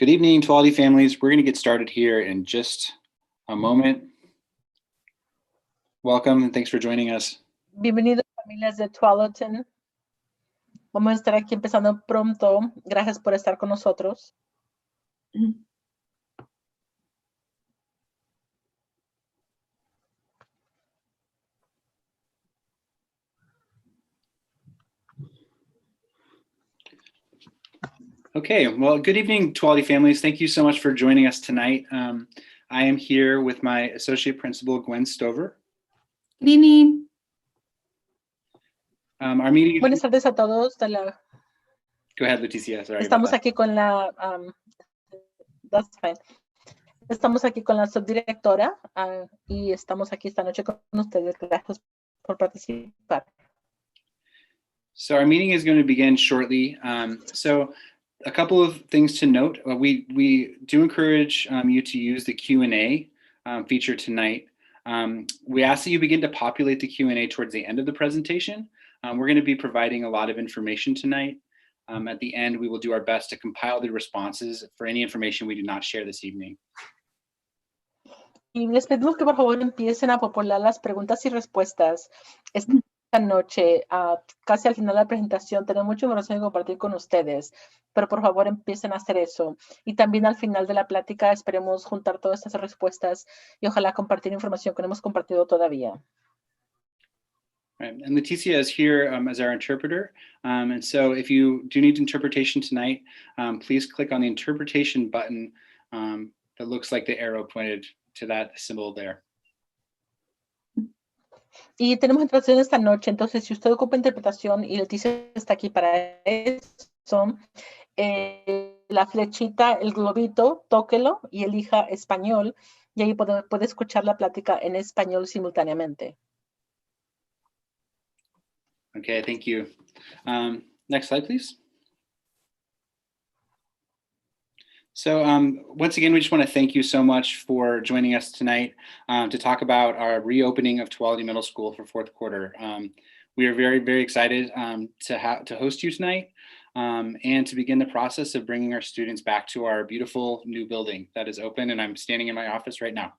Good evening, Twality families. We're going to get started here in just a moment. Welcome and thanks for joining us. Bienvenidos familias de Twality. Vamos a estar aquí empezando pronto. Gracias por estar con nosotros. Okay, well, good evening, Twality families. Thank you so much for joining us tonight. I am here with my Associate Principal, Gwen Stover. Good evening. Our meeting. Buenas tardes a todos. Go ahead, Leticia. Sorry. Estamos aquí con la. That's fine. Estamos aquí con la subdirectora y estamos aquí esta noche con ustedes. Gracias por participar. So our meeting is going to begin shortly. So a couple of things to note. We do encourage you to use the Q&A feature tonight. We ask that you begin to populate the Q&A towards the end of the presentation. We're going to be providing a lot of information tonight. At the end, we will do our best to compile the responses for any information we do not share this evening. Y les pedimos que por favor empiecen a popular las preguntas y respuestas. Esta noche, casi al final de la presentación, tenemos mucha información que compartir con ustedes, pero por favor empiecen a hacer eso. Y también al final de la plática esperemos juntar todas estas respuestas y ojalá compartir información que no hemos compartido todavía. Right. And Leticia is here as our interpreter. And so if you do need interpretation tonight, please click on the interpretation button that looks like the arrow pointed to that symbol there. Y tenemos interpretación esta noche, entonces si usted ocupa interpretación y Leticia está aquí para eso, la flechita, el globito, tóquelo y elija español y ahí puede escuchar la plática en español simultáneamente. Okay, thank you. Next slide, please. So once again, we just want to thank you so much for joining us tonight to talk about our reopening of Twality Middle School for fourth quarter. We are very, very excited to host you tonight and to begin the process of bringing our students back to our beautiful new building that is open, and I'm standing in my office right now.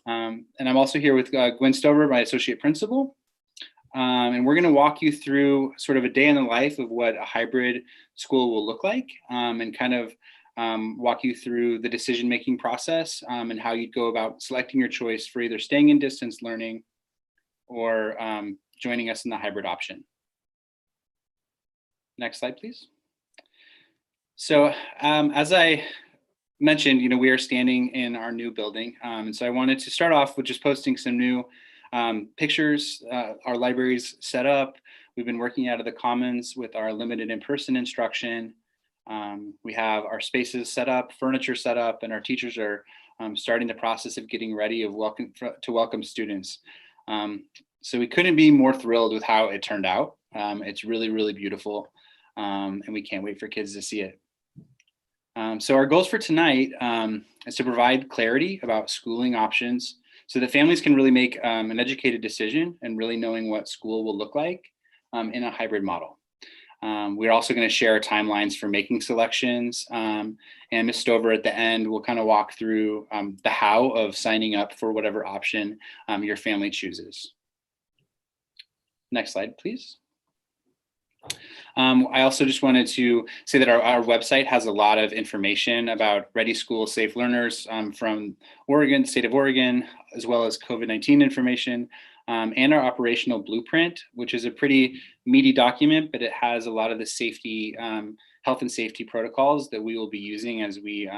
And I'm also here with Gwen Stover, my associate principal. And we're going to walk you through sort of a day in the life of what a hybrid school will look like and kind of walk you through the decision-making process and how you'd go about selecting your choice for either staying in distance learning or joining us in the hybrid option. Next slide, please. So as I mentioned, we are standing in our new building. And so I wanted to start off with just posting some new pictures. Our library's set up. We've been working out of the commons with our limited in-person instruction. We have our spaces set up, furniture set up, and our teachers are starting the process of getting ready to welcome students. So we couldn't be more thrilled with how it turned out. It's really, really beautiful, and we can't wait for kids to see it. So our goals for tonight is to provide clarity about schooling options so that families can really make an educated decision and really knowing what school will look like in a hybrid model. We're also going to share timelines for making selections, and Ms. Stover at the end will kind of walk through the how of signing up for whatever option your family chooses. Next slide, please. I also just wanted to say that our website has a lot of information about Ready School Safe Learners from Oregon, state of Oregon, as well as COVID-19 information. And our operational blueprint, which is a pretty meaty document, but it has a lot of the safety, health and safety protocols that we will be using as we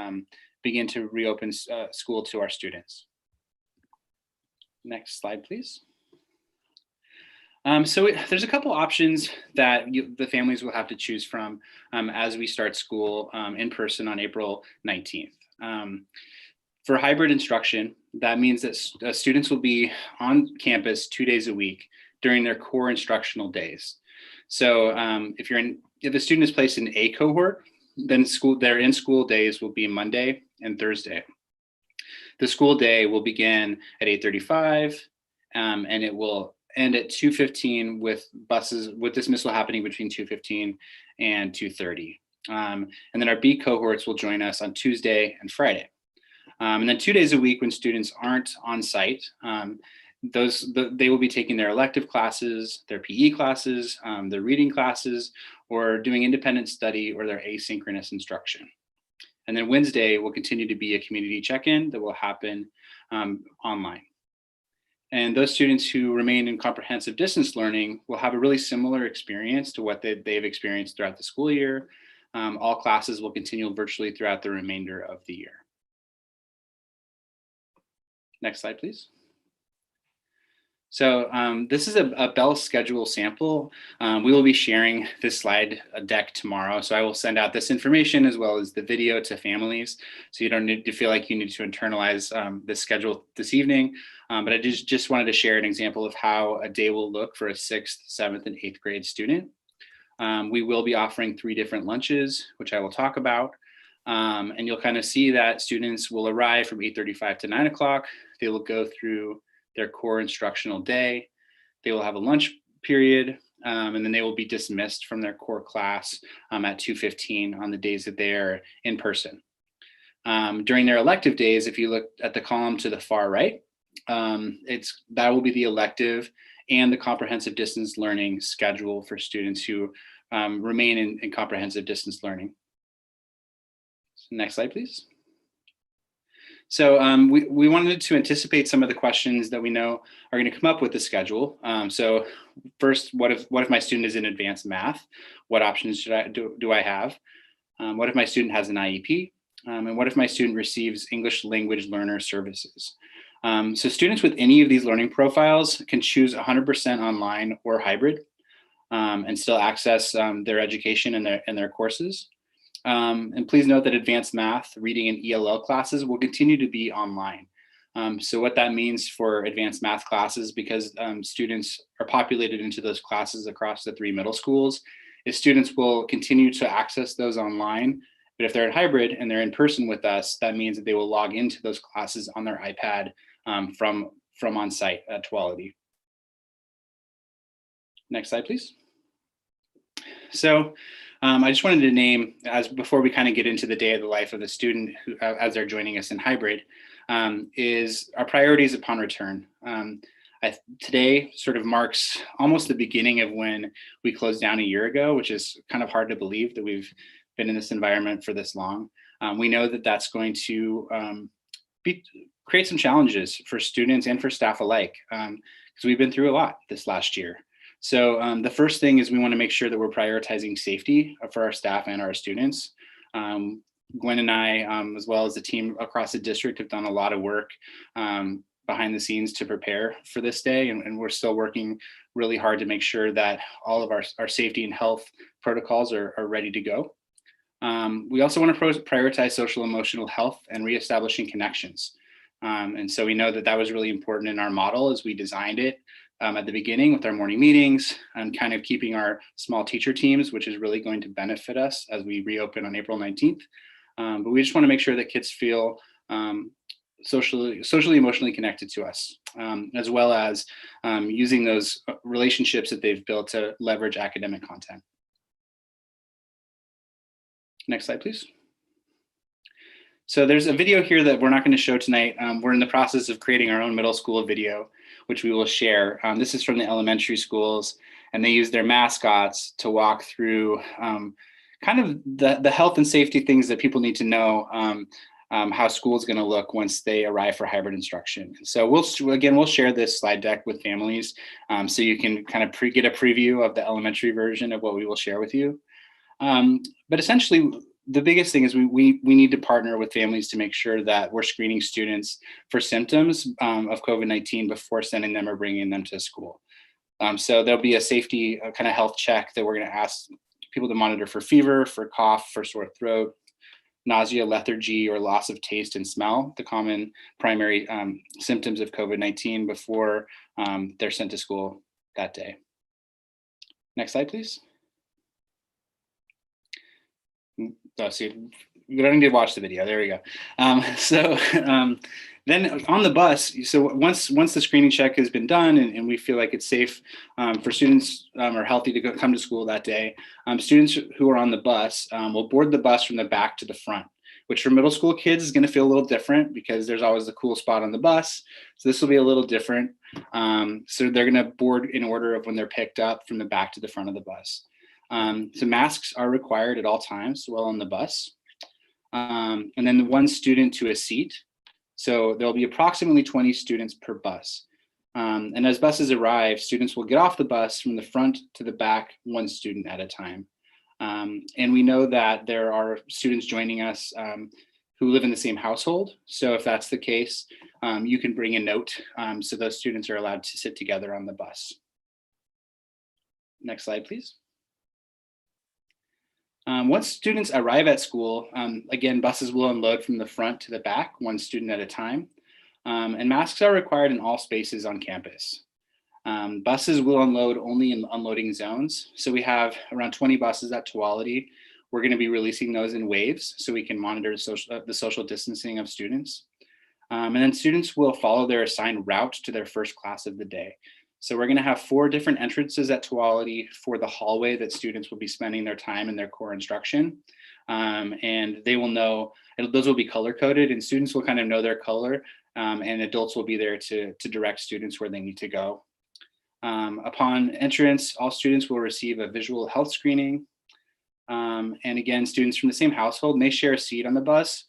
begin to reopen school to our students. Next slide, please. So there's a couple options that the families will have to choose from as we start school in person on April 19th. For hybrid instruction, that means that students will be on campus 2 days a week during their core instructional days. So if a student is placed in a cohort, then their in-school days will be Monday and Thursday. The school day will begin at 8:35 and it will end at 2:15 with dismissal happening between 2:15 and 2:30. And then our B cohorts will join us on Tuesday and Friday. And then 2 days a week when students aren't on site, they will be taking their elective classes, their PE classes, their reading classes, or doing independent study or their asynchronous instruction. And then Wednesday will continue to be a community check-in that will happen online. And those students who remain in comprehensive distance learning will have a really similar experience to what they've experienced throughout the school year. All classes will continue virtually throughout the remainder of the year. Next slide, please. So this is a Bell schedule sample. We will be sharing this slide deck tomorrow. So I will send out this information as well as the video to families. So you don't need to feel like you need to internalize this schedule this evening. But I just wanted to share an example of how a day will look for a 6th, 7th, and 8th grade student. We will be offering 3 different lunches, which I will talk about. And you'll kind of see that students will arrive from 8:35 to 9 o'clock. They will go through their core instructional day. They will have a lunch period, and then they will be dismissed from their core class at 2:15 on the days that they are in person. During their elective days, if you look at the column to the far right, that will be the elective and the comprehensive distance learning schedule for students who remain in comprehensive distance learning. So next slide, please. So we wanted to anticipate some of the questions that we know are going to come up with the schedule. So first, what if my student is in advanced math? What options do I have? What if my student has an IEP? And what if my student receives English language learner services? So students with any of these learning profiles can choose 100% online or hybrid and still access their education and their courses. And please note that advanced math, reading, and ELL classes will continue to be online. So what that means for advanced math classes, because students are populated into those classes across the 3 middle schools, is students will continue to access those online. But if they're in hybrid and they're in person with us, that means that they will log into those classes on their iPad from on-site at Twality. Next slide, please. So I just wanted to name, before we kind of get into the day of the life of the student as they're joining us in hybrid, is our priorities upon return. Today sort of marks almost the beginning of when we closed down a year ago, which is kind of hard to believe that we've been in this environment for this long. We know that that's going to create some challenges for students and for staff alike, because we've been through a lot this last year. So the first thing is we want to make sure that we're prioritizing safety for our staff and our students. Gwen and I, as well as the team across the district, have done a lot of work behind the scenes to prepare for this day. And we're still working really hard to make sure that all of our safety and health protocols are ready to go. We also want to prioritize social emotional health and reestablishing connections. And so we know that that was really important in our model as we designed it at the beginning with our morning meetings and kind of keeping our small teacher teams, which is really going to benefit us as we reopen on April 19th. But we just want to make sure that kids feel socially, emotionally connected to us, as well as using those relationships that they've built to leverage academic content. Next slide, please. So there's a video here that we're not going to show tonight. We're in the process of creating our own middle school video, which we will share. This is from the elementary schools, and they use their mascots to walk through kind of the health and safety things that people need to know, how school is going to look once they arrive for hybrid instruction. And so we'll share this slide deck with families so you can kind of get a preview of the elementary version of what we will share with you. But essentially, the biggest thing is we need to partner with families to make sure that we're screening students for symptoms of COVID-19 before sending them or bringing them to school. So there'll be a safety kind of health check that we're going to ask people to monitor for fever, for cough, for sore throat, nausea, lethargy, or loss of taste and smell, the common primary symptoms of COVID-19 before they're sent to school that day. Next slide, please. Oh, see, you don't need to watch the video. There we go. Then on the bus, so once the screening check has been done and we feel like it's safe for students or healthy to come to school that day, students who are on the bus will board the bus from the back to the front, which for middle school kids is going to feel a little different because there's always the cool spot on the bus. So this will be a little different. So they're going to board in order of when they're picked up from the back to the front of the bus. So masks are required at all times while on the bus. And then one student to a seat. So there'll be approximately 20 students per bus. And as buses arrive, students will get off the bus from the front to the back, one student at a time. And we know that there are students joining us who live in the same household. So if that's the case, you can bring a note so those students are allowed to sit together on the bus. Next slide, please. Once students arrive at school, again, buses will unload from the front to the back, one student at a time. And masks are required in all spaces on campus. Buses will unload only in unloading zones. So we have around 20 buses at Twality. We're going to be releasing those in waves so we can monitor the social distancing of students. And then students will follow their assigned route to their first class of the day. So we're going to have 4 different entrances at Twality for the hallway that students will be spending their time in their core instruction. And they will know, those will be color coded and students will kind of know their color and adults will be there to direct students where they need to go. Upon entrance, all students will receive a visual health screening. And again, students from the same household may share a seat on the bus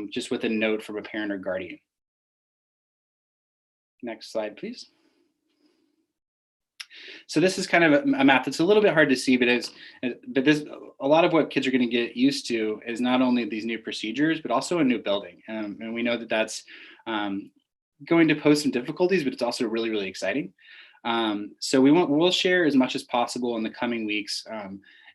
just with a note from a parent or guardian. Next slide, please. So this is kind of a map that's a little bit hard to see, but a lot of what kids are going to get used to is not only these new procedures, but also a new building. And we know that that's going to pose some difficulties, but it's also really, really exciting. So we'll share as much as possible in the coming weeks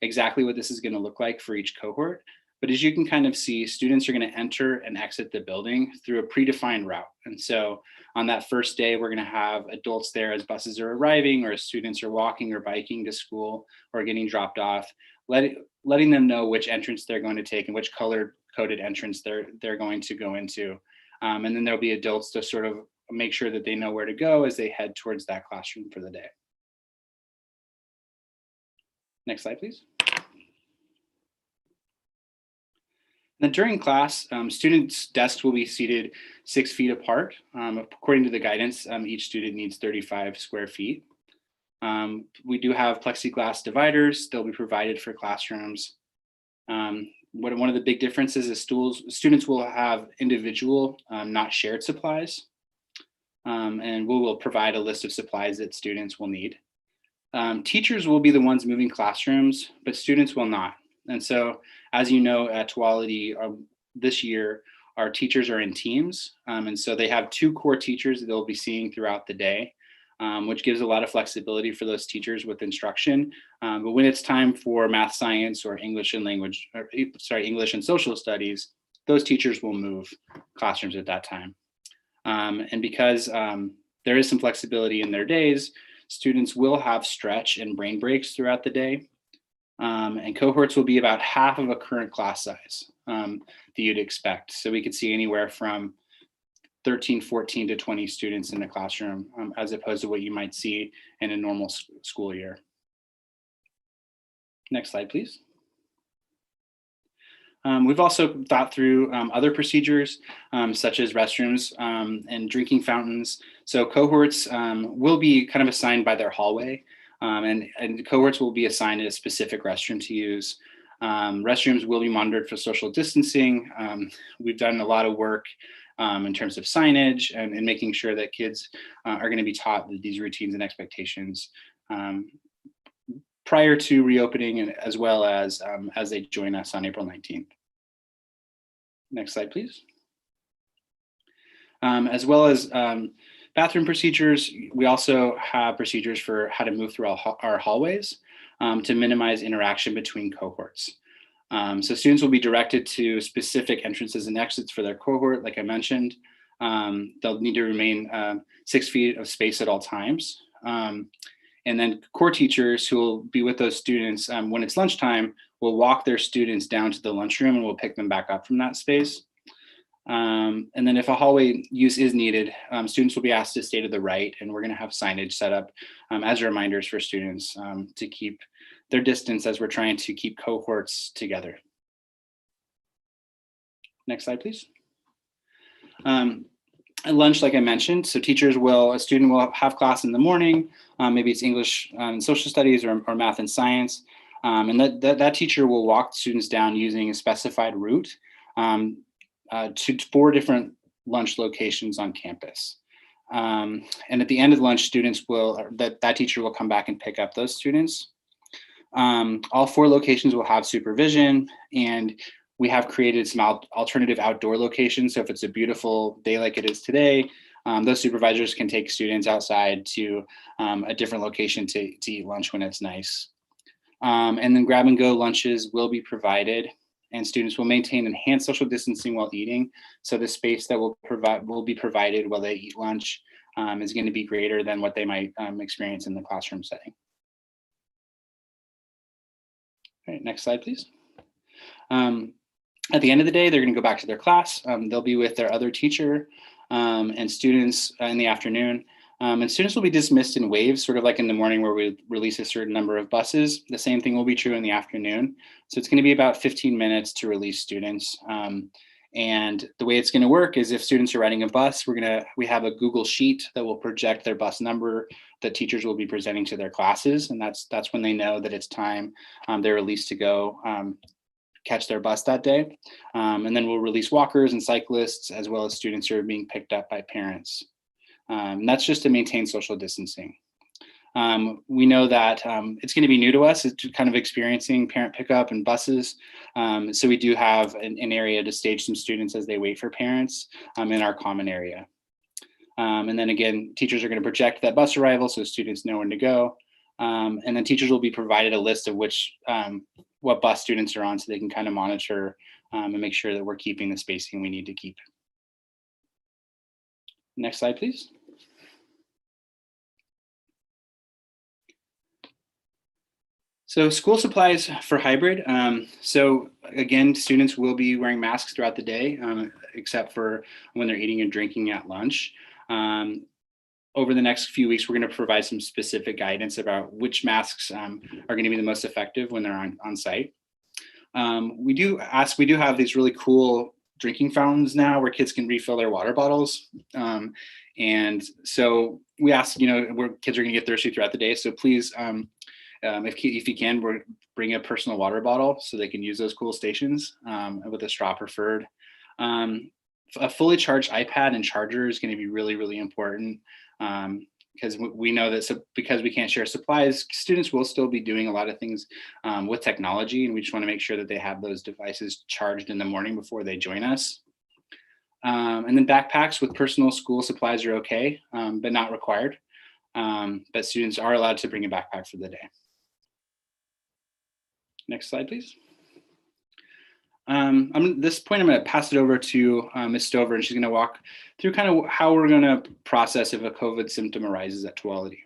exactly what this is going to look like for each cohort. But as you can kind of see, students are going to enter and exit the building through a predefined route. And so on that first day, we're going to have adults there as buses are arriving or as students are walking or biking to school or getting dropped off, letting them know which entrance they're going to take and which color coded entrance they're going to go into. And then there'll be adults to sort of make sure that they know where to go as they head towards that classroom for the day. Next slide, please. Then during class, students' desks will be seated 6 feet apart. According to the guidance, each student needs 35 square feet. We do have plexiglass dividers. They'll be provided for classrooms. One of the big differences is students will have individual, not shared supplies. And we will provide a list of supplies that students will need. Teachers will be the ones moving classrooms, but students will not. And so, as you know, at Twality this year, our teachers are in teams. And so they have 2 core teachers that they'll be seeing throughout the day, which gives a lot of flexibility for those teachers with instruction. But when it's time for math, science, or English and social studies, those teachers will move classrooms at that time. And because there is some flexibility in their days, students will have stretch and brain breaks throughout the day. And cohorts will be about half of a current class size that you'd expect. So we could see anywhere from 13, 14 to 20 students in the classroom, as opposed to what you might see in a normal school year. Next slide, please. We've also thought through other procedures, such as restrooms and drinking fountains. So cohorts will be kind of assigned by their hallway. And cohorts will be assigned a specific restroom to use. Restrooms will be monitored for social distancing. We've done a lot of work in terms of signage and making sure that kids are going to be taught these routines and expectations prior to reopening and as well as they join us on April 19th. Next slide, please. As well as bathroom procedures, we also have procedures for how to move through our hallways to minimize interaction between cohorts. So students will be directed to specific entrances and exits for their cohort, like I mentioned. They'll need to remain 6 feet of space at all times. And then core teachers who will be with those students when it's lunchtime will walk their students down to the lunchroom and we'll pick them back up from that space. And then if a hallway use is needed, students will be asked to stay to the right, and we're going to have signage set up as reminders for students to keep their distance as we're trying to keep cohorts together. Next slide, please. At lunch, like I mentioned, so a student will have class in the morning, maybe it's English and social studies or math and science, and that teacher will walk students down using a specified route to 4 different lunch locations on campus. And at the end of lunch, that teacher will come back and pick up those students. All 4 locations will have supervision, and we have created some alternative outdoor locations. So if it's a beautiful day like it is today, those supervisors can take students outside to a different location to eat lunch when it's nice. And then grab and go lunches will be provided, and students will maintain enhanced social distancing while eating. So the space that will be provided while they eat lunch is going to be greater than what they might experience in the classroom setting. All right, next slide, please. At the end of the day, they're going to go back to their class. They'll be with their other teacher and students in the afternoon. And students will be dismissed in waves, sort of like in the morning where we release a certain number of buses. The same thing will be true in the afternoon. So it's going to be about 15 minutes to release students. And the way it's going to work is if students are riding a bus, we have a Google Sheet that will project their bus number that teachers will be presenting to their classes. And that's when they know that it's time they're released to go catch their bus that day. And then we'll release walkers and cyclists, as well as students who are being picked up by parents. And that's just to maintain social distancing. We know that it's going to be new to us. It's kind of experiencing parent pickup and buses. So we do have an area to stage some students as they wait for parents in our common area. And then again, teachers are going to project that bus arrival so students know when to go. And then teachers will be provided a list of what bus students are on so they can kind of monitor and make sure that we're keeping the spacing we need to keep. Next slide, please. So school supplies for hybrid. So again, students will be wearing masks throughout the day, except for when they're eating and drinking at lunch. Over the next few weeks, we're going to provide some specific guidance about which masks are going to be the most effective when they're on site. We do have these really cool drinking fountains now where kids can refill their water bottles. And so we ask, where kids are going to get thirsty throughout the day. So please, if you can, bring a personal water bottle so they can use those cool stations with a straw preferred. A fully charged iPad and charger is going to be really, really important because we know that because we can't share supplies, students will still be doing a lot of things with technology, and we just want to make sure that they have those devices charged in the morning before they join us. And then backpacks with personal school supplies are okay, but not required. But students are allowed to bring a backpack for the day. Next slide, please. At this point, I'm going to pass it over to Ms. Stover, and she's going to walk through kind of how we're going to process if a COVID symptom arises at Twality.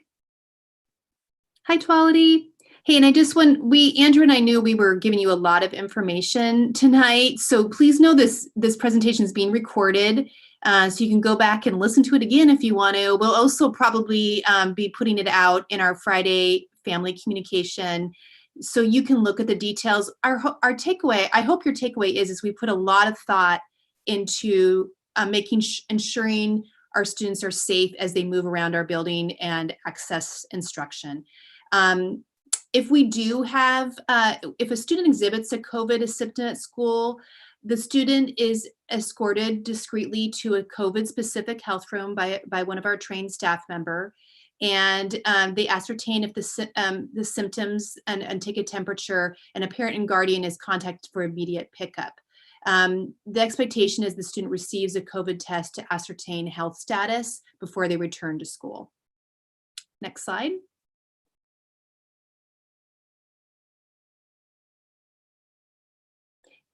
Hi, Twality. Hey, and Andrew and I knew we were giving you a lot of information tonight. So please know this presentation is being recorded. So you can go back and listen to it again if you want to. We'll also probably be putting it out in our Friday family communication, so you can look at the details. Our takeaway, I hope your takeaway is we put a lot of thought into ensuring our students are safe as they move around our building and access instruction. If we do have, if a student exhibits a COVID symptom at school, the student is escorted discreetly to a COVID-specific health room by one of our trained staff member, and they ascertain if the symptoms and take a temperature, and a parent and guardian is contacted for immediate pickup. The expectation is the student receives a COVID test to ascertain health status before they return to school. Next slide.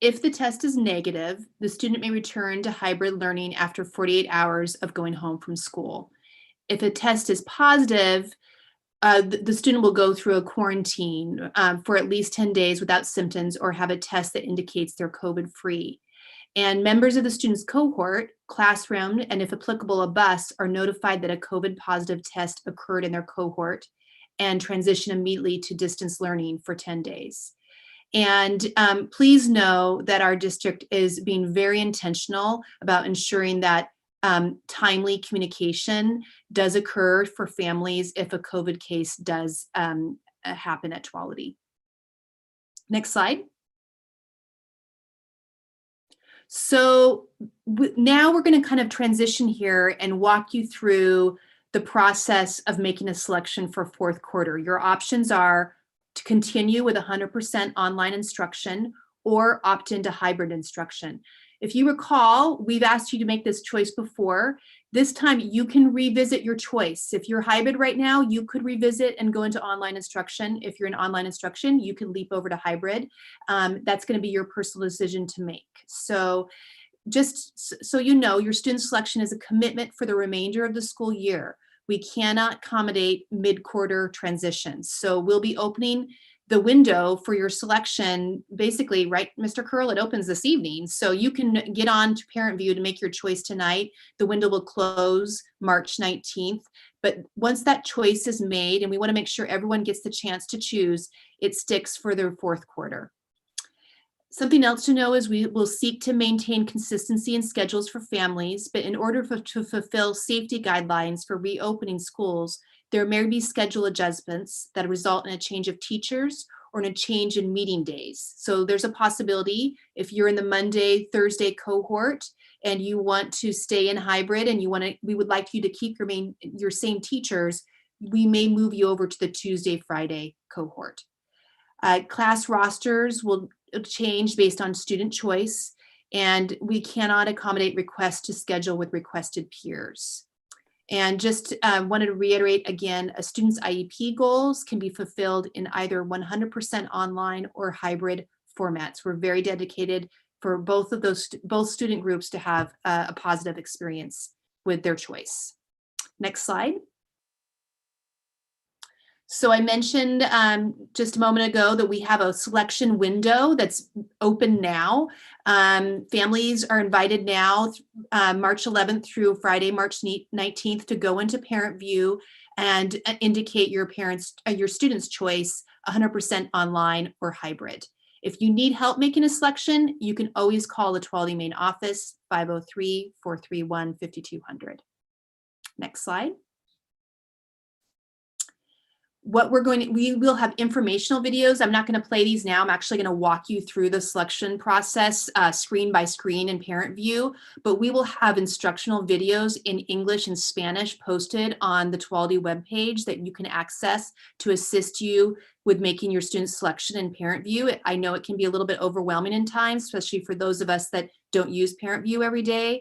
If the test is negative, the student may return to hybrid learning after 48 hours of going home from school. If a test is positive, the student will go through a quarantine for at least 10 days without symptoms or have a test that indicates they're COVID-free. And members of the student's cohort, classroom, and if applicable, a bus are notified that a COVID positive test occurred in their cohort and transition immediately to distance learning for 10 days. And please know that our district is being very intentional about ensuring that timely communication does occur for families if a COVID case does happen at Twality. Next slide. So now we're going to kind of transition here and walk you through the process of making a selection for fourth quarter. Your options are to continue with 100% online instruction or opt into hybrid instruction. If you recall, we've asked you to make this choice before. This time you can revisit your choice. If you're hybrid right now, you could revisit and go into online instruction. If you're in online instruction, you can leap over to hybrid. That's going to be your personal decision to make. So just so you know, your student selection is a commitment for the remainder of the school year. We cannot accommodate mid-quarter transitions. So we'll be opening the window for your selection, basically, right, Mr. Curl, it opens this evening. So you can get on to Parent View to make your choice tonight. The window will close March 19th. But once that choice is made, and we want to make sure everyone gets the chance to choose, it sticks for the fourth quarter. Something else to know is we will seek to maintain consistency in schedules for families, but in order to fulfill safety guidelines for reopening schools, there may be schedule adjustments that result in a change of teachers or in a change in meeting days. So there's a possibility if you're in the Monday, Thursday cohort and you want to stay in hybrid and we would like you to keep your same teachers, we may move you over to the Tuesday, Friday cohort. Class rosters will change based on student choice, and we cannot accommodate requests to schedule with requested peers. And just wanted to reiterate again, a student's IEP goals can be fulfilled in either 100% online or hybrid formats. We're very dedicated for both student groups to have a positive experience with their choice. Next slide. So I mentioned just a moment ago that we have a selection window that's open now. Families are invited now, March 11th through Friday, March 19th, to go into Parent View and indicate your student's choice, 100% online or hybrid. If you need help making a selection, you can always call the Twality main office, 503-431-5200. Next slide. We will have informational videos. I'm not going to play these now. I'm actually going to walk you through the selection process screen by screen in Parent View, but we will have instructional videos in English and Spanish posted on the Twality webpage that you can access to assist you with making your student selection in Parent View. I know it can be a little bit overwhelming in times, especially for those of us that don't use Parent View every day.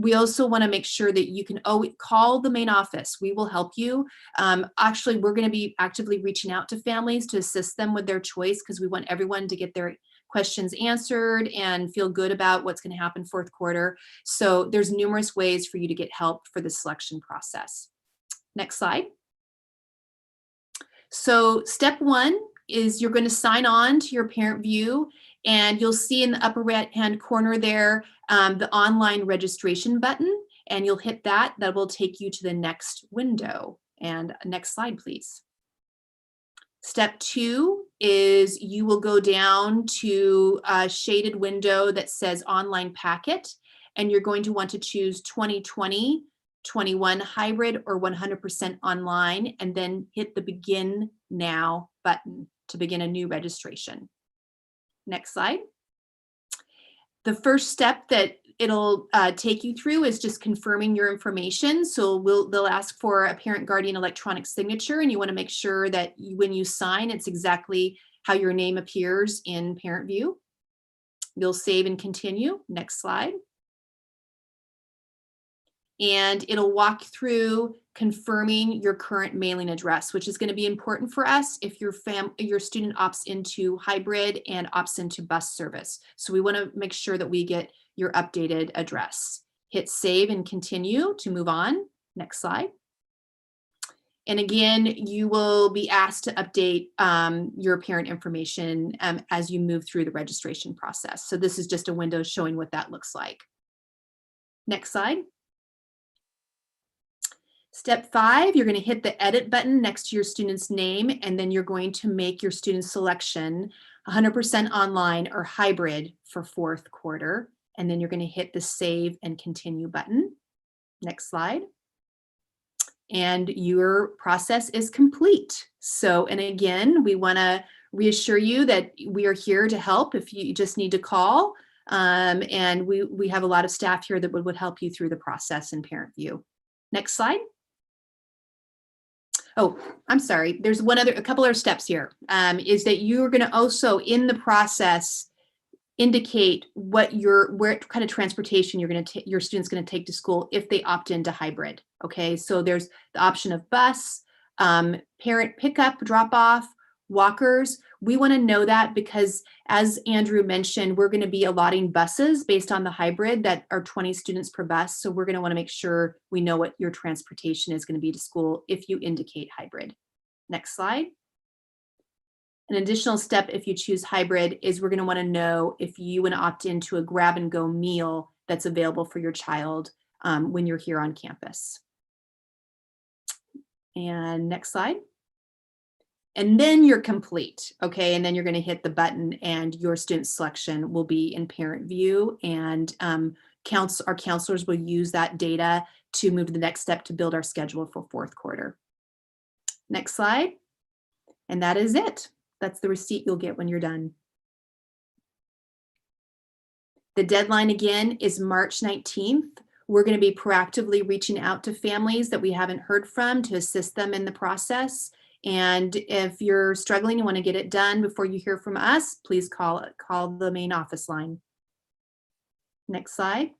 We also want to make sure that you can always call the main office. We will help you. Actually, we're going to be actively reaching out to families to assist them with their choice because we want everyone to get their questions answered and feel good about what's going to happen fourth quarter. So there's numerous ways for you to get help for the selection process. Next slide. So step one is you're going to sign on to your Parent View, and you'll see in the upper right-hand corner there the online registration button, and you'll hit that. That will take you to the next window. And next slide, please. Step two is you will go down to a shaded window that says online packet, and you're going to want to choose 2020, 21 hybrid, or 100% online, and then hit the begin now button to begin a new registration. Next slide. The first step that it'll take you through is just confirming your information. So they'll ask for a parent guardian electronic signature, and you want to make sure that when you sign, it's exactly how your name appears in Parent View. You'll save and continue. Next slide. And it'll walk through confirming your current mailing address, which is going to be important for us if your student opts into hybrid and opts into bus service. So we want to make sure that we get your updated address. Hit save and continue to move on. Next slide. And again, you will be asked to update your parent information as you move through the registration process. So this is just a window showing what that looks like. Next slide. Step 5, you're going to hit the edit button next to your student's name, and then you're going to make your student selection 100% online or hybrid for 4th quarter. And then you're going to hit the save and continue button. Next slide. And your process is complete. So, and again, we want to reassure you that we are here to help if you just need to call. And we have a lot of staff here that would help you through the process in Parent View. Next slide. Oh, I'm sorry. There's a couple other steps here. Is that you're going to also in the process indicate what what kind of transportation your student's going to take to school if they opt into hybrid. Okay, so there's the option of bus, parent pickup, drop off, walkers. We want to know that because, as Andrew mentioned, we're going to be allotting buses based on the hybrid that are 20 students per bus. So we're going to want to make sure we know what your transportation is going to be to school if you indicate hybrid. Next slide. An additional step if you choose hybrid is we're going to want to know if you want to opt into a grab and go meal that's available for your child when you're here on campus. And next slide. And then you're complete, okay? And then you're going to hit the button and your student selection will be in Parent View, and our counselors will use that data to move to the next step to build our schedule for 4th quarter. Next slide. And that is it. That's the receipt you'll get when you're done. The deadline again is March 19th. We're going to be proactively reaching out to families that we haven't heard from to assist them in the process. And if you're struggling and want to get it done before you hear from us, please call the main office line. Next slide.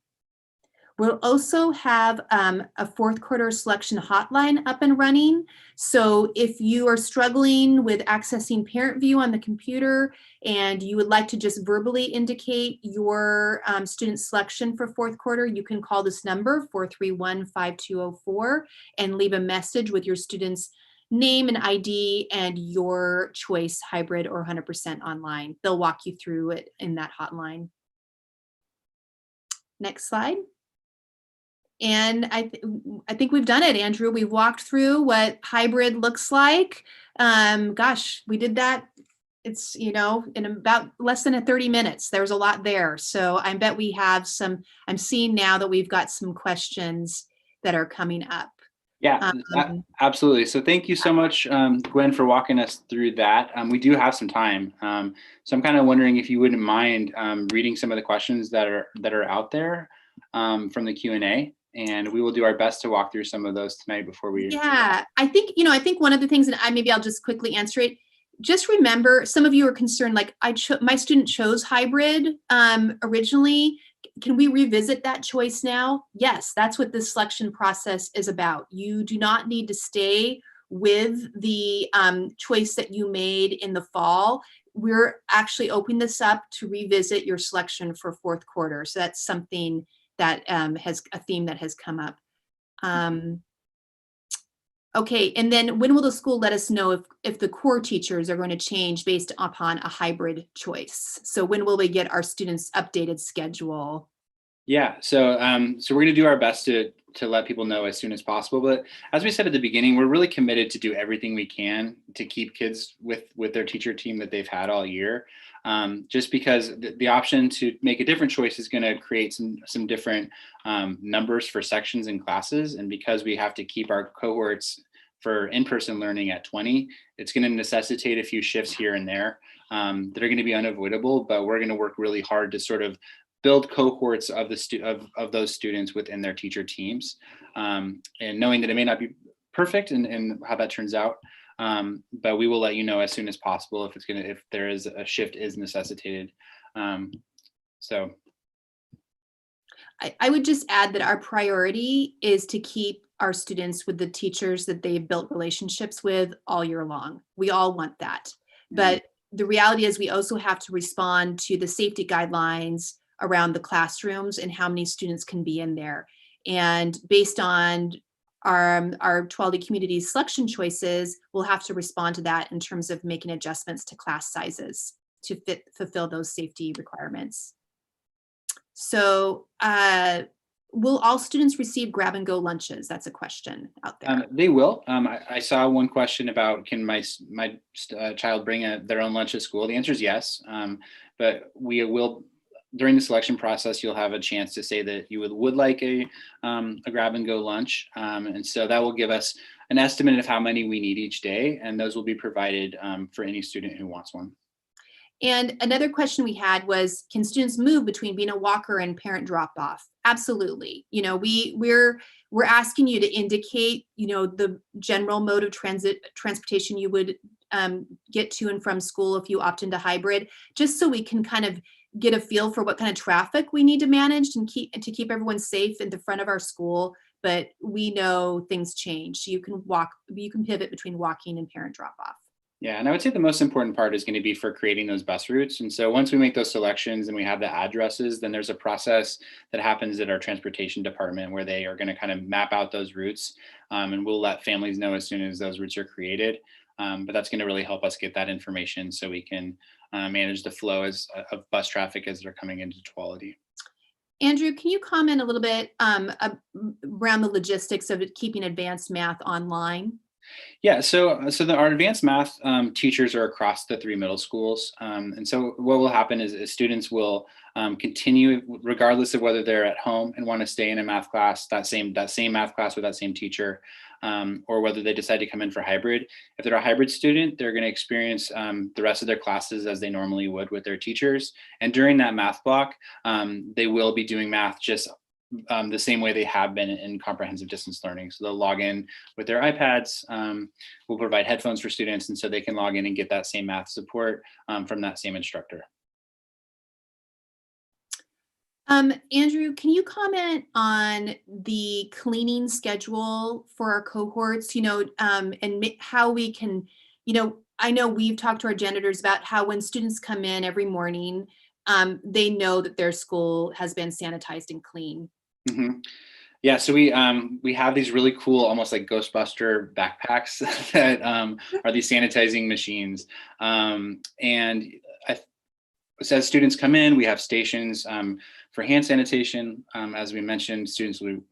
We'll also have a 4th quarter selection hotline up and running. So if you are struggling with accessing Parent View on the computer and you would like to just verbally indicate your student selection for 4th quarter, you can call this number 431-5204 and leave a message with your student's name and ID and your choice, hybrid or 100% online. They'll walk you through it in that hotline. Next slide. And I think we've done it, Andrew. We've walked through what hybrid looks like. Gosh, we did that. It's, in about less than 30 minutes. There was a lot there. So I bet we have I'm seeing now that we've got some questions that are coming up. Yeah, absolutely. So thank you so much, Gwen, for walking us through that. We do have some time. So I'm kind of wondering if you wouldn't mind reading some of the questions that are out there from the Q&A. And we will do our best to walk through some of those tonight before we. Yeah, I think one of the things, and maybe I'll just quickly answer it. Just remember, some of you are concerned, like my student chose hybrid originally. Can we revisit that choice now? Yes, that's what this selection process is about. You do not need to stay with the choice that you made in the fall. We're actually opening this up to revisit your selection for 4th quarter. So that's something that has a theme that has come up. Okay, and then when will the school let us know if the core teachers are going to change based upon a hybrid choice? So when will we get our students' updated schedule? Yeah, so we're going to do our best to let people know as soon as possible. But as we said at the beginning, we're really committed to do everything we can to keep kids with their teacher team that they've had all year. Just because the option to make a different choice is going to create some different numbers for sections and classes. And because we have to keep our cohorts for in-person learning at 20, it's going to necessitate a few shifts here and there that are going to be unavoidable, but we're going to work really hard to sort of build cohorts of those students within their teacher teams, and knowing that it may not be perfect and how that turns out. But we will let you know as soon as possible if there is a shift is necessitated. So I would just add that our priority is to keep our students with the teachers that they've built relationships with all year long. We all want that. But the reality is we also have to respond to the safety guidelines around the classrooms and how many students can be in there. And based on our Twality community selection choices, we'll have to respond to that in terms of making adjustments to class sizes to fulfill those safety requirements. So will all students receive grab-and-go lunches? That's a question out there. They will. I saw one question about, can my child bring their own lunch at school? The answer is yes, but we will, during the selection process, you'll have a chance to say that you would like a grab-and-go lunch, and so that will give us an estimate of how many we need each day, and those will be provided for any student who wants one. And another question we had was, can students move between being a walker and parent drop-off? Absolutely. You know, we're asking you to indicate, you know, the general mode of transportation you would get to and from school if you opt into hybrid, just so we can kind of get a feel for what kind of traffic we need to manage and keep everyone safe in the front of our school. But we know things change. So you can pivot between walking and parent drop-off. Yeah, and I would say the most important part is going to be for creating those bus routes. And so once we make those selections and we have the addresses, then there's a process that happens at our transportation department where they are going to kind of map out those routes, and we'll let families know as soon as those routes are created. But that's going to really help us get that information so we can manage the flow of bus traffic as they're coming into Twality. Andrew, can you comment a little bit around the logistics of keeping advanced math online? Yeah, so our advanced math teachers are across the 3 middle schools. And so what will happen is students will continue regardless of whether they're at home and want to stay in a math class, that same math class with that same teacher, or whether they decide to come in for hybrid. If they're a hybrid student, they're going to experience the rest of their classes as they normally would with their teachers. And during that math block, they will be doing math just the same way they have been in comprehensive distance learning. So they'll log in with their iPads. We'll provide headphones for students, and so they can log in and get that same math support from that same instructor. Andrew, can you comment on the cleaning schedule for our cohorts, you know, and how we can, you know, I know we've talked to our janitors about how when students come in every morning, they know that their school has been sanitized and clean. Mm-hmm. Yeah, so we have these really cool, almost like Ghostbuster backpacks that are these sanitizing machines. So as students come in, we have stations for hand sanitation. As we mentioned, students will be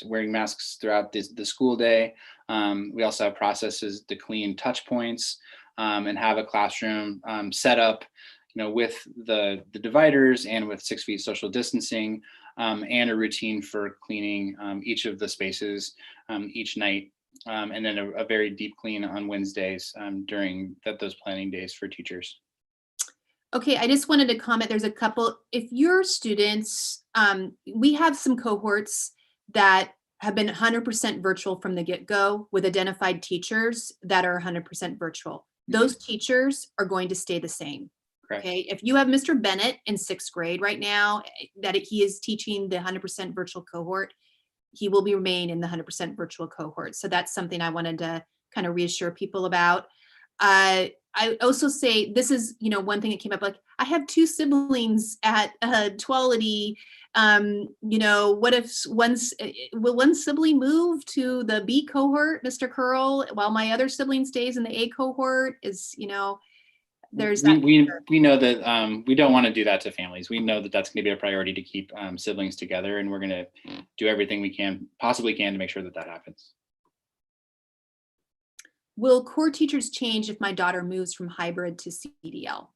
wearing masks throughout the school day. We also have processes to clean touch points and have a classroom set up, you know, with the dividers and with 6 feet social distancing, and a routine for cleaning each of the spaces each night, and then a very deep clean on Wednesdays during those planning days for teachers. Okay, I just wanted to comment, there's a couple, if your students, we have some cohorts that have been 100% virtual from the get-go with identified teachers that are 100% virtual. Those teachers are going to stay the same. Correct. Okay, if you have Mr. Bennett in 6th grade right now, that he is teaching the 100% virtual cohort, he will remain in the 100% virtual cohort. So that's something I wanted to kind of reassure people about. I also say, this is, you know, one thing that came up, like, I have 2 siblings at Twality. You know, what if will one sibling move to the B cohort, Mr. Curl, while my other sibling stays in the A cohort? Is, you know, there's that. We know that we don't want to do that to families. We know that that's going to be a priority to keep siblings together, and we're going to do everything we possibly can to make sure that that happens. Will core teachers change if my daughter moves from hybrid to CDL?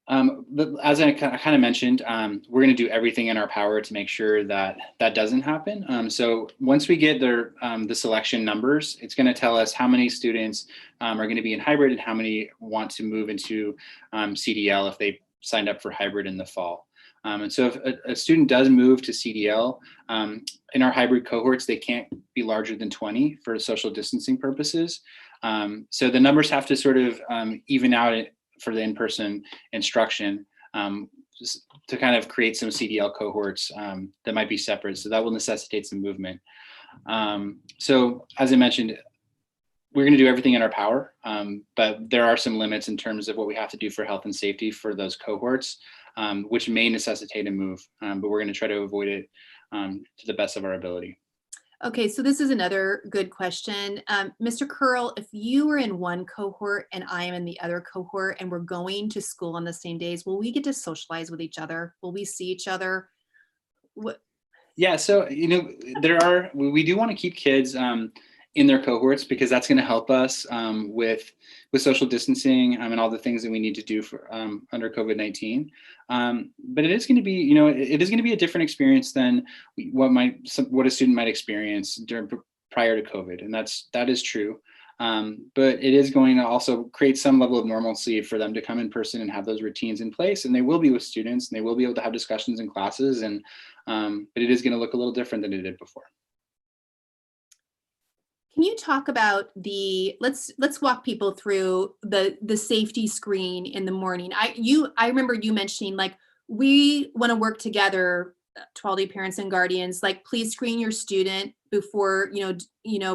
As I kind of mentioned, we're going to do everything in our power to make sure that that doesn't happen. So once we get the selection numbers, it's going to tell us how many students are going to be in hybrid and how many want to move into CDL if they signed up for hybrid in the fall. And so if a student does move to CDL, in our hybrid cohorts, they can't be larger than 20 for social distancing purposes. So the numbers have to sort of even out for the in-person instruction, just to kind of create some CDL cohorts that might be separate. So that will necessitate some movement. So as I mentioned, we're going to do everything in our power, but there are some limits in terms of what we have to do for health and safety for those cohorts, which may necessitate a move, but we're going to try to avoid it to the best of our ability. Okay, so this is another good question. Mr. Curl, if you were in one cohort and I am in the other cohort and we're going to school on the same days, will we get to socialize with each other? Will we see each other? What? Yeah, so we do want to keep kids in their cohorts because that's going to help us with social distancing and all the things that we need to do for under COVID-19. But it is going to be, it is going to be a different experience than what a student might experience prior to COVID, and that is true. But it is going to also create some level of normalcy for them to come in person and have those routines in place, and they will be with students and they will be able to have discussions in classes, and but it is going to look a little different than it did before. Can you talk about let's walk people through the safety screen in the morning. I remember you mentioning, like, we want to work together, Twality parents and guardians, like, please screen your student before,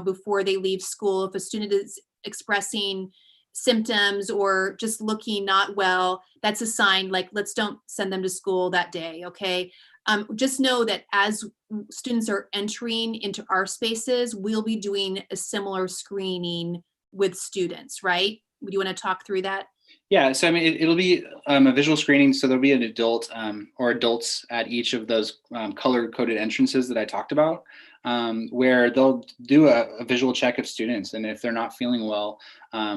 before they leave school. If a student is expressing symptoms or just looking not well, that's a sign, like, let's don't send them to school that day, okay? Just know that as students are entering into our spaces, we'll be doing a similar screening with students, right? Do you want to talk through that? Yeah, so I mean, it'll be a visual screening. So there'll be an adult or adults at each of those color-coded entrances that I talked about, where they'll do a visual check of students. And if they're not feeling well,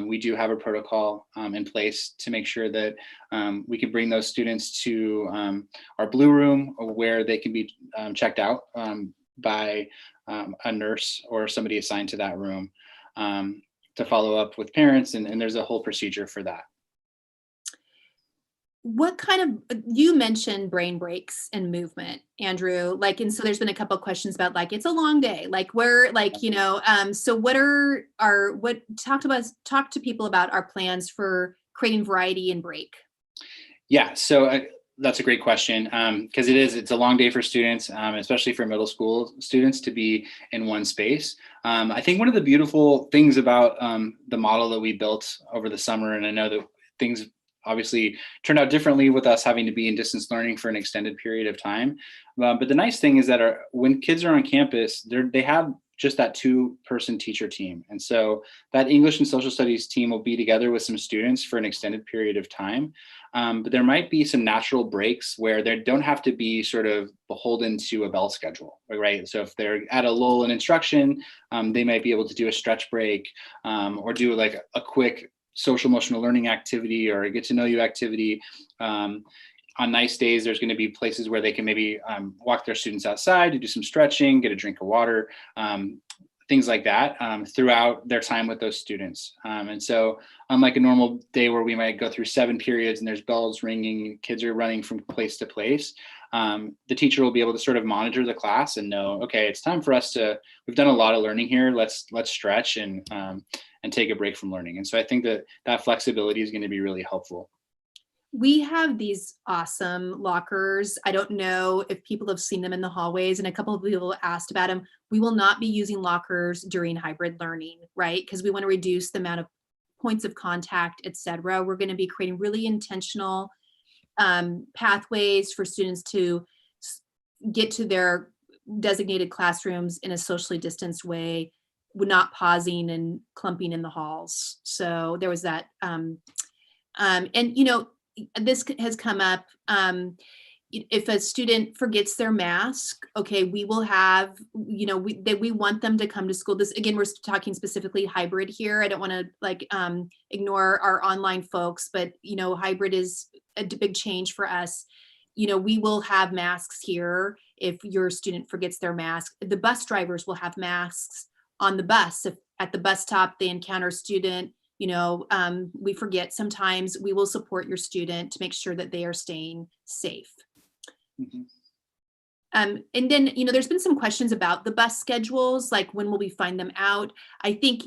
we do have a protocol in place to make sure that we can bring those students to our blue room, where they can be checked out by a nurse or somebody assigned to that room to follow up with parents. And there's a whole procedure for that. What kind of, you mentioned brain breaks and movement, Andrew, like, and so there's been a couple of questions about, like, it's a long day, like, where, like, so what talk to people about our plans for creating variety and break? Yeah, so that's a great question, because it's a long day for students, especially for middle school students, to be in one space. I think one of the beautiful things about the model that we built over the summer, and I know that things obviously turned out differently with us having to be in distance learning for an extended period of time. But the nice thing is that when kids are on campus, they have just that 2-person teacher team. And so that English and social studies team will be together with some students for an extended period of time. But there might be some natural breaks where they don't have to be sort of beholden to a bell schedule, right? So if they're at a lull in instruction, they might be able to do a stretch break or do like a quick social emotional learning activity or a get to know you activity. On nice days, there's going to be places where they can maybe walk their students outside to do some stretching, get a drink of water, things like that throughout their time with those students. And so unlike a normal day where we might go through 7 periods and there's bells ringing, kids are running from place to place, the teacher will be able to sort of monitor the class and know, okay, it's time for us we've done a lot of learning here. Let's stretch and take a break from learning. And so I think that flexibility is going to be really helpful. We have these awesome lockers. I don't know if people have seen them in the hallways, and a couple of people asked about them. We will not be using lockers during hybrid learning, right? Because we want to reduce the amount of points of contact, et cetera. We're going to be creating really intentional pathways for students to get to their designated classrooms in a socially distanced way, not pausing and clumping in the halls. So there was that. And, this has come up. If a student forgets their mask, okay, we will have, we want them to come to school. This, again, we're talking specifically hybrid here. I don't want to ignore our online folks, but, hybrid is a big change for us. We will have masks here if your student forgets their mask. The bus drivers will have masks on the bus. If at the bus stop they encounter a student, we forget, sometimes we will support your student to make sure that they are staying safe. Mm-hmm. And then, there's been some questions about the bus schedules, like when will we find them out? I think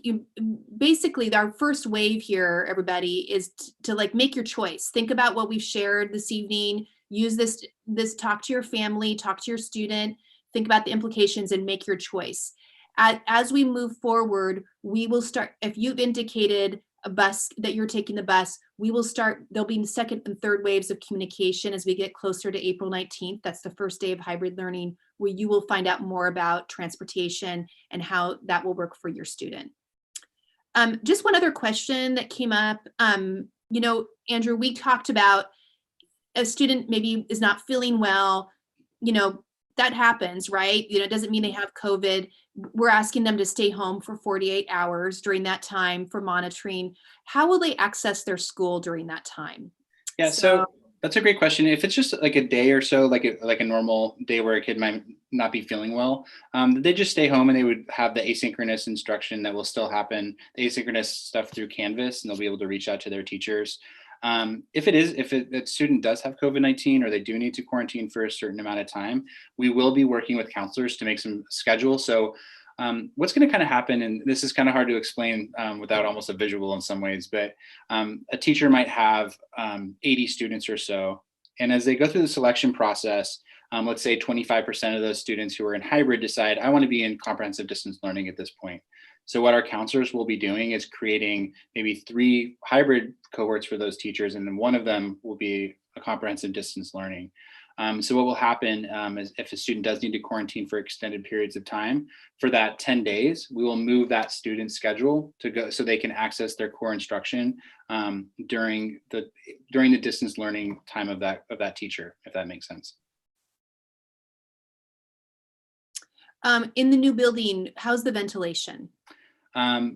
basically our first wave here, everybody, is to make your choice. Think about what we've shared this evening. Use this, talk to your family, talk to your student, think about the implications and make your choice. As we move forward, we will start, if you've indicated, a bus, that you're taking the bus. We will start, there'll be second and third waves of communication as we get closer to April 19th. That's the first day of hybrid learning, where you will find out more about transportation and how that will work for your student. Just one other question that came up. You know, Andrew, we talked about a student maybe is not feeling well, you know, that happens, right? You know, it doesn't mean they have COVID. We're asking them to stay home for 48 hours during that time for monitoring. How will they access their school during that time? Yeah, so that's a great question. If it's just like a day or so, like a normal day where a kid might not be feeling well, they just stay home and they would have the asynchronous instruction that will still happen, the asynchronous stuff through Canvas, and they'll be able to reach out to their teachers. If a student does have COVID-19 or they do need to quarantine for a certain amount of time, we will be working with counselors to make some schedule. So what's going to kind of happen, and this is kind of hard to explain without almost a visual in some ways, but a teacher might have 80 students or so. And as they go through the selection process, let's say 25% of those students who are in hybrid decide, I want to be in comprehensive distance learning at this point. So what our counselors will be doing is creating maybe 3 hybrid cohorts for those teachers, and then one of them will be a comprehensive distance learning. So what will happen is if a student does need to quarantine for extended periods of time, for that 10 days, we will move that student's schedule to go so they can access their core instruction during the distance learning time of that teacher, if that makes sense. In the new building, how's the ventilation?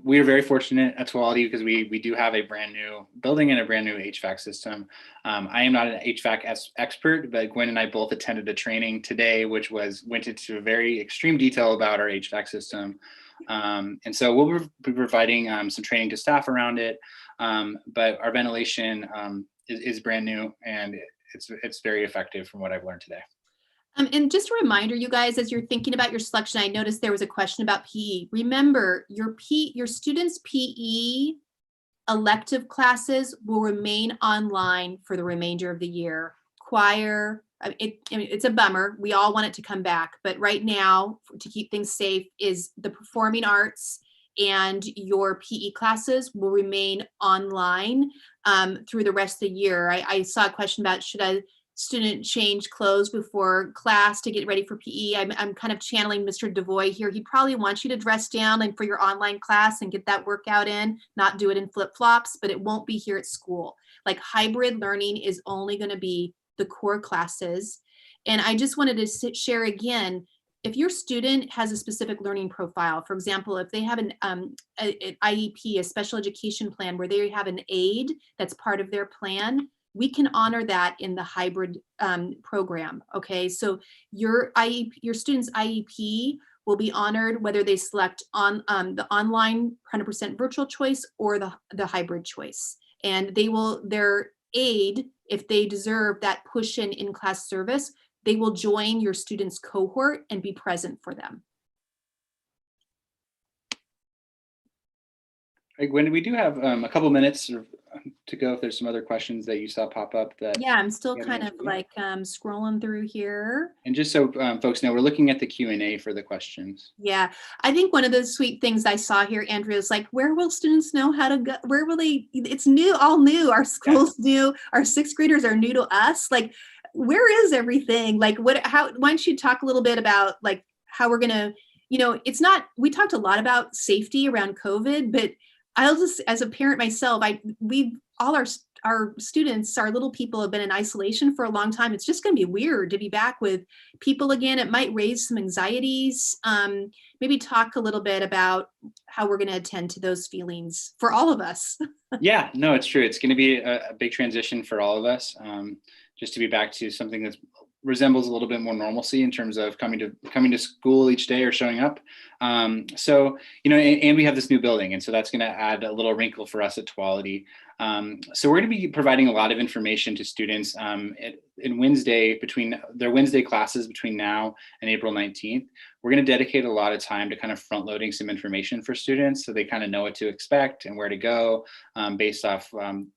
We are very fortunate at Twality because we do have a brand new building and a brand new HVAC system. I am not an HVAC expert, but Gwen and I both attended a training today, which went into very extreme detail about our HVAC system. And so we'll be providing some training to staff around it. But our ventilation is brand new, and it's very effective from what I've learned today. And just a reminder, you guys, as you're thinking about your selection, I noticed there was a question about PE. Remember, your students' PE elective classes will remain online for the remainder of the year. Choir, it's a bummer. We all want it to come back, but right now, to keep things safe, is the performing arts and your PE classes will remain online through the rest of the year. I saw a question about, should a student change clothes before class to get ready for PE? I'm kind of channeling Mr. Devoy here. He probably wants you to dress down and for your online class and get that workout in, not do it in flip-flops, but it won't be here at school. Like, hybrid learning is only going to be the core classes. And I just wanted to share again, if your student has a specific learning profile, for example, if they have an IEP, a special education plan, where they have an aid that's part of their plan, we can honor that in the hybrid program. Okay, so your student's IEP will be honored whether they select on the online 100% virtual choice or the hybrid choice, and their aid, if they deserve that push in class service, they will join your student's cohort and be present for them. Gwen, we do have a couple minutes to go if there's some other questions that you saw pop up. Yeah, I'm still kind of like scrolling through here. And just so folks know, we're looking at the Q&A for the questions. Yeah, I think one of the sweet things I saw here, Andrea, is like, where will students know how to go? Where will they? It's new, all new. Our school's new. Our 6th graders are new to us. Like, where is everything? Like, why don't you talk a little bit about like how we're gonna, it's not. We talked a lot about safety around COVID, but I'll just, as a parent myself, all our students, our little people, have been in isolation for a long time. It's just going to be weird to be back with people again. It might raise some anxieties. Maybe talk a little bit about how we're going to attend to those feelings for all of us. Yeah, no, it's true. It's going to be a big transition for all of us, just to be back to something that resembles a little bit more normalcy in terms of coming to school each day or showing up. So, and we have this new building, and so that's going to add a little wrinkle for us at Twality. So we're going to be providing a lot of information to students in their Wednesday classes between now and April 19th. We're going to dedicate a lot of time to kind of front loading some information for students so they kind of know what to expect and where to go based off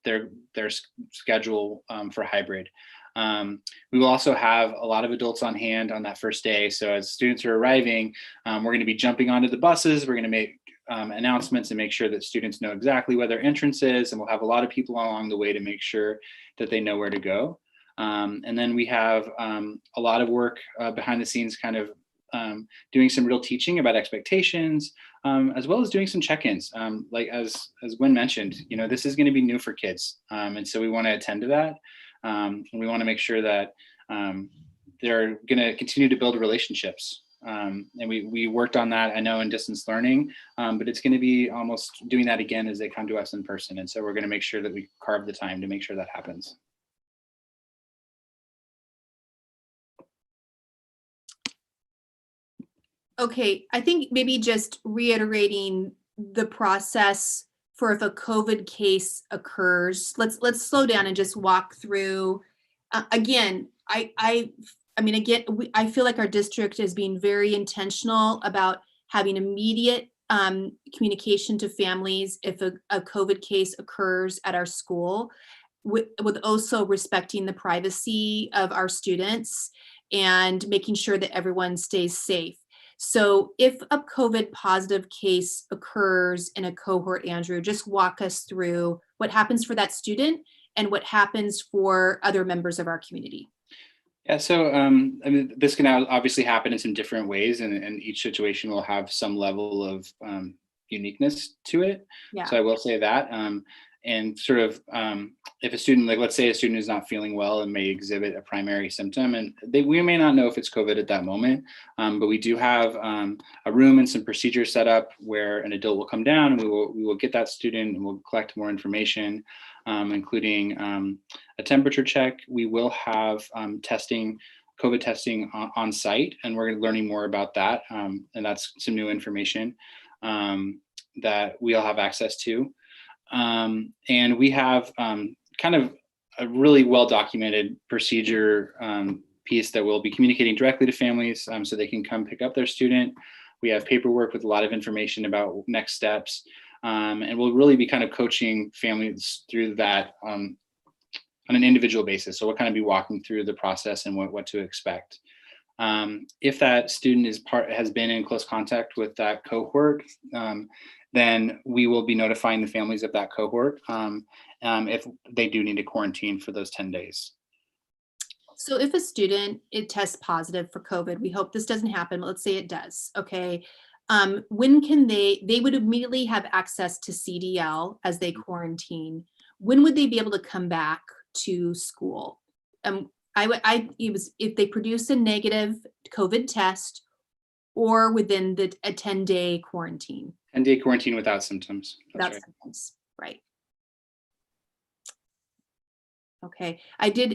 their schedule for hybrid. We will also have a lot of adults on hand on that first day. So as students are arriving, we're going to be jumping onto the buses. We're going to announcements and make sure that students know exactly where their entrance is, and we'll have a lot of people along the way to make sure that they know where to go. And then we have a lot of work behind the scenes, kind of doing some real teaching about expectations, as well as doing some check-ins. Like as Gwen mentioned, this is going to be new for kids. And so we want to attend to that. And we want to make sure that they're going to continue to build relationships. And we worked on that, I know, in distance learning, but it's going to be almost doing that again as they come to us in person. And so we're going to make sure that we carve the time to make sure that happens. Okay, I think maybe just reiterating the process for if a COVID case occurs. Let's slow down and just walk through. Again, I feel like our district is being very intentional about having immediate communication to families if a COVID case occurs at our school, with also respecting the privacy of our students and making sure that everyone stays safe. So if a COVID positive case occurs in a cohort, Andrew, just walk us through what happens for that student and what happens for other members of our community. Yeah, so this can obviously happen in some different ways, and each situation will have some level of uniqueness to it. Yeah. So I will say that. And sort of if a student, like let's say a student is not feeling well and may exhibit a primary symptom, and we may not know if it's COVID at that moment, but we do have a room and some procedures set up where an adult will come down and we will get that student and we'll collect more information, including a temperature check. We will have COVID testing on site, and we're learning more about that. And that's some new information that we all have access to. And we have kind of a really well-documented procedure piece that we'll be communicating directly to families so they can come pick up their student. We have paperwork with a lot of information about next steps, and we'll really be kind of coaching families through that on an individual basis. So we'll kind of be walking through the process and what to expect. If that student has been in close contact with that cohort, then we will be notifying the families of that cohort if they do need to quarantine for those 10 days. So if a student tests positive for COVID, we hope this doesn't happen, but let's say it does, okay? When can they would immediately have access to CDL as they quarantine. When would they be able to come back to school? If they produce a negative COVID test or within a 10-day quarantine. 10-day quarantine without symptoms. Without symptoms, right. Okay,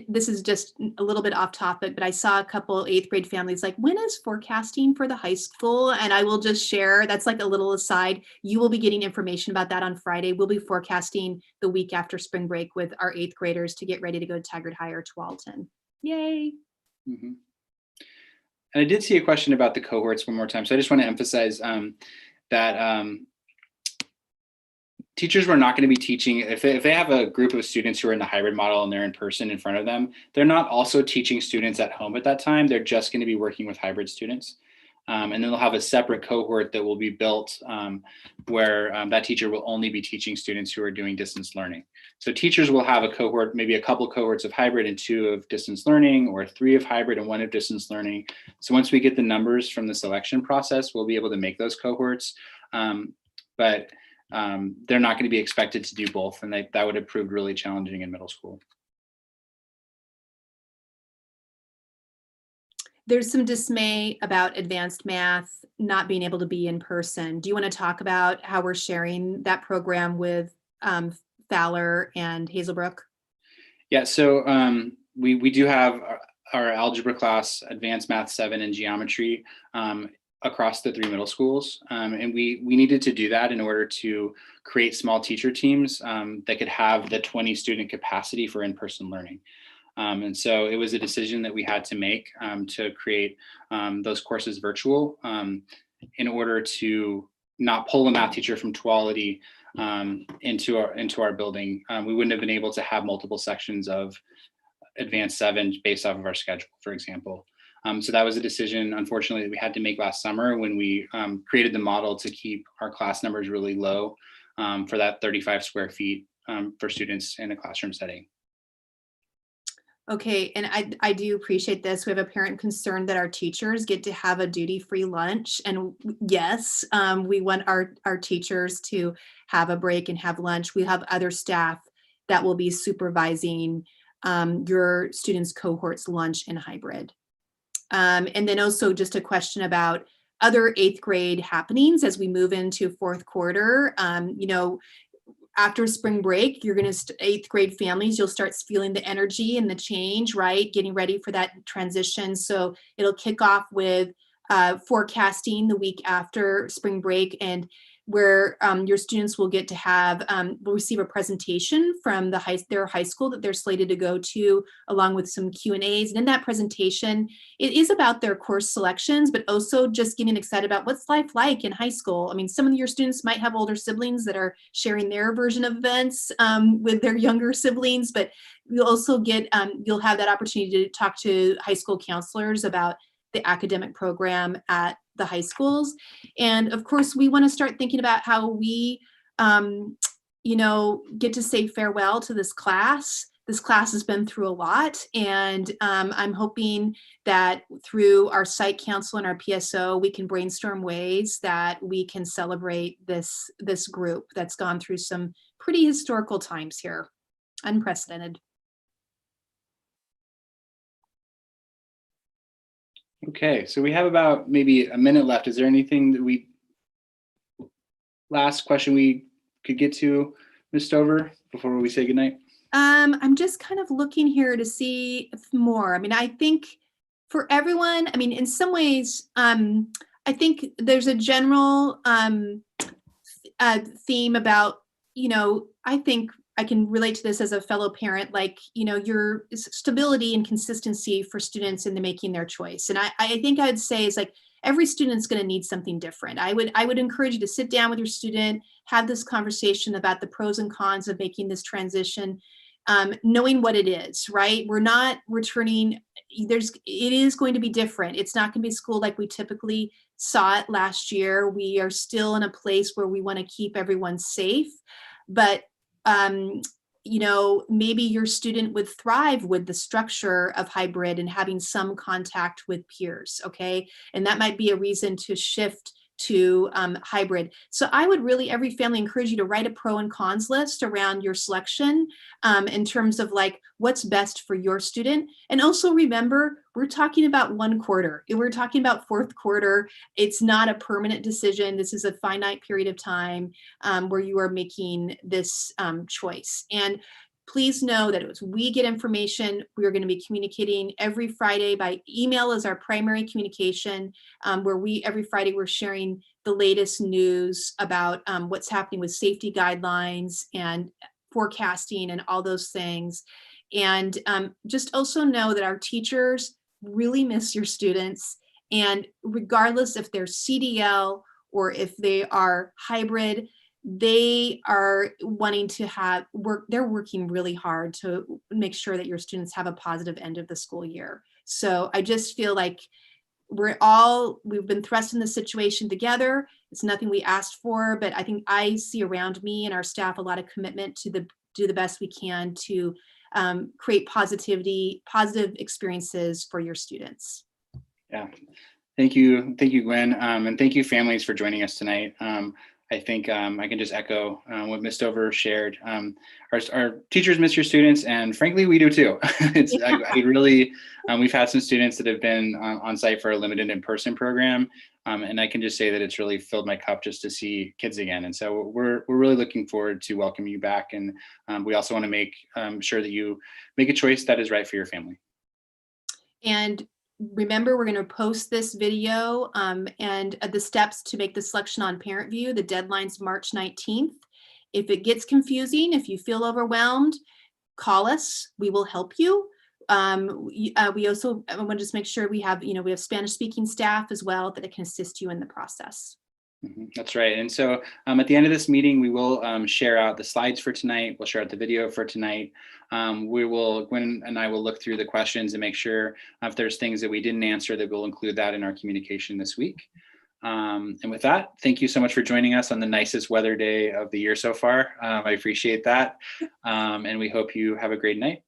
this is just a little bit off topic, but I saw a couple 8th grade families like, when is forecasting for the high school? And I will just share, that's like a little aside. You will be getting information about that on Friday. We'll be forecasting the week after spring break with our 8th graders to get ready to go to Tigard-Tualatin. Yay. Mm-hmm. And I did see a question about the cohorts one more time. So I just want to emphasize that teachers were not going to be teaching, if they have a group of students who are in the hybrid model and they're in person in front of them, they're not also teaching students at home at that time. They're just going to be working with hybrid students. And then they'll have a separate cohort that will be built where that teacher will only be teaching students who are doing distance learning. So teachers will have a cohort, maybe a couple cohorts of hybrid and 2 of distance learning, or 3 of hybrid and 1 of distance learning. So once we get the numbers from the selection process, we'll be able to make those cohorts. But they're not going to be expected to do both, and that would have proved really challenging in middle school. There's some dismay about advanced math not being able to be in person. Do you want to talk about how we're sharing that program with Fowler and Hazelbrook? Yeah, so we do have our algebra class, advanced math 7 and geometry across the 3 middle schools. And we needed to do that in order to create small teacher teams that could have the 20 student capacity for in-person learning. And so it was a decision that we had to make to create those courses virtual in order to not pull a math teacher from Twality into our building. We wouldn't have been able to have multiple sections of advanced 7 based off of our schedule, for example. So that was a decision, unfortunately, that we had to make last summer when we created the model to keep our class numbers really low for that 35 square feet for students in a classroom setting. Okay, and I do appreciate this. We have a parent concerned that our teachers get to have a duty-free lunch. And yes, we want our teachers to have a break and have lunch. We have other staff that will be supervising your students' cohort's lunch in hybrid. And then also just a question about other 8th grade happenings as we move into 4th quarter. You know, after spring break, you're going to 8th grade families, you'll start feeling the energy and the change, right? Getting ready for that transition. So it'll kick off with forecasting the week after spring break, and where your students will get to have, will receive a presentation from their high school that they're slated to go to, along with some Q&As. And in that presentation, it is about their course selections, but also just getting excited about what's life like in high school. I mean, some of your students might have older siblings that are sharing their version of events with their younger siblings, but you'll also get, you'll have that opportunity to talk to high school counselors about the academic program at the high schools. And of course, we want to start thinking about how we, you know, get to say farewell to this class. This class has been through a lot, and I'm hoping that through our site council and our PSO, we can brainstorm ways that we can celebrate this group that's gone through some pretty historical times here, unprecedented. Okay, so we have about maybe a minute left. Is there anything that last question we could get to, Ms. Stover, before we say goodnight? I'm just kind of looking here to see if more. I mean, I think for everyone, I mean, in some ways, I think there's a general theme about, you know, I think I can relate to this as a fellow parent, like, you know, your stability and consistency for students in the making their choice. And I think I'd say is like, every student's going to need something different. I would encourage you to sit down with your student, have this conversation about the pros and cons of making this transition, knowing what it is, right? We're not returning, it is going to be different. It's not going to be school like we typically saw it last year. We are still in a place where we want to keep everyone safe, but you know, maybe your student would thrive with the structure of hybrid and having some contact with peers, okay? And that might be a reason to shift to hybrid. So I would really, every family, encourage you to write a pro and cons list around your selection in terms of like what's best for your student. And also remember, we're talking about 1 quarter. We're talking about 4th quarter. It's not a permanent decision. This is a finite period of time where you are making this choice. And please know that as we get information, we are going to be communicating every Friday by email as our primary communication, where every Friday we're sharing the latest news about what's happening with safety guidelines and forecasting and all those things. And just also know that our teachers really miss your students. And regardless if they're CDL or if they are hybrid, they are wanting to have work. They're working really hard to make sure that your students have a positive end of the school year. So I just feel like we've been thrust in this situation together. It's nothing we asked for, but I think I see around me and our staff a lot of commitment to do the best we can to create positive experiences for your students. Yeah, thank you, Gwen, and thank you, families, for joining us tonight. I think I can just echo what Ms. Stover shared. Our teachers miss your students, and frankly, we do too. I really, we've had some students that have been on site for a limited in-person program, and I can just say that it's really filled my cup just to see kids again. And so we're really looking forward to welcoming you back, and we also want to make sure that you make a choice that is right for your family. And remember, we're going to post this video and the steps to make the selection on Parent View. The deadline's March 19th. If it gets confusing, if you feel overwhelmed, call us. We will help you. We also want to just make sure we have Spanish speaking staff as well that can assist you in the process. That's right. And so at the end of this meeting, we will share out the slides for tonight. We'll share out the video for tonight. Gwen and I will look through the questions and make sure if there's things that we didn't answer, that we'll include that in our communication this week. And with that, thank you so much for joining us on the nicest weather day of the year so far. I appreciate that. And we hope you have a great night.